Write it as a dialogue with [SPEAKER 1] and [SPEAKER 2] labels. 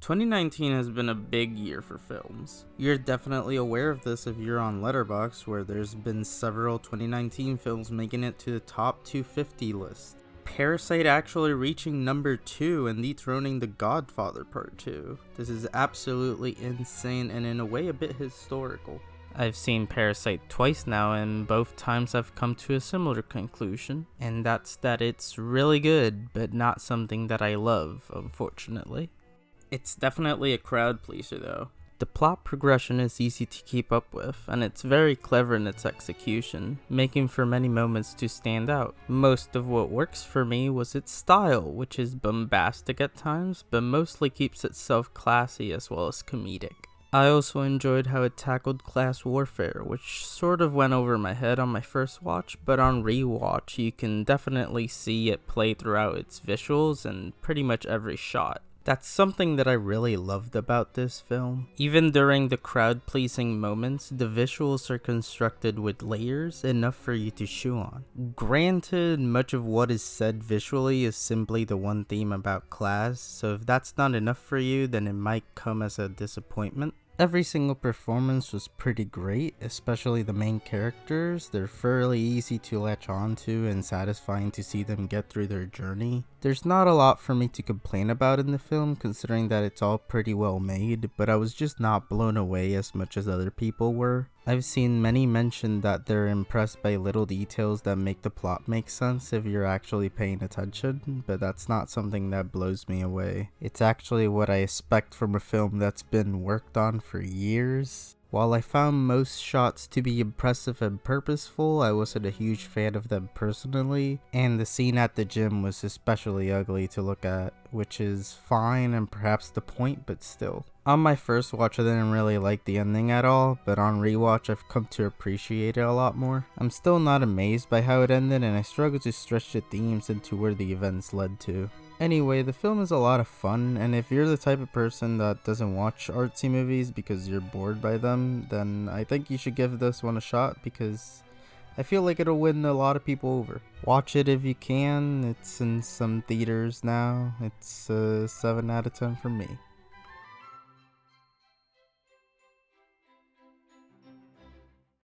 [SPEAKER 1] 2019 has been a big year for films. You're definitely aware of this if you're on Letterboxd, where there's been several 2019 films making it to the top 250 list. Parasite actually reaching number 2 and dethroning The Godfather Part 2. This is absolutely insane and in a way a bit historical. I've seen Parasite twice now, and both times I've come to a similar conclusion, and that's that it's really good, but not something that I love, unfortunately. It's definitely a crowd pleaser though. The plot progression is easy to keep up with, and it's very clever in its execution, making for many moments to stand out. Most of what works for me was its style, which is bombastic at times, but mostly keeps itself classy as well as comedic. I also enjoyed how it tackled class warfare, which sort of went over my head on my first watch, but on rewatch you can definitely see it play throughout its visuals and pretty much every shot. That's something that I really loved about this film. Even during the crowd-pleasing moments, the visuals are constructed with layers enough for you to chew on. Granted, much of what is said visually is simply the one theme about class, so if that's not enough for you, then it might come as a disappointment. Every single performance was pretty great, especially the main characters. They're fairly easy to latch onto and satisfying to see them get through their journey. There's not a lot for me to complain about in the film, considering that it's all pretty well made, but I was just not blown away as much as other people were. I've seen many mention that they're impressed by little details that make the plot make sense if you're actually paying attention, but that's not something that blows me away. It's actually what I expect from a film that's been worked on for years. While I found most shots to be impressive and purposeful, I wasn't a huge fan of them personally, and the scene at the gym was especially ugly to look at, which is fine and perhaps the point, but still. On my first watch I didn't really like the ending at all, but on rewatch I've come to appreciate it a lot more. I'm still not amazed by how it ended, and I struggle to stretch the themes into where the events led to. Anyway, the film is a lot of fun, and if you're the type of person that doesn't watch artsy movies because you're bored by them, then I think you should give this one a shot because I feel like it'll win a lot of people over. Watch it if you can. It's in some theaters now. It's a 7 out of 10 for me.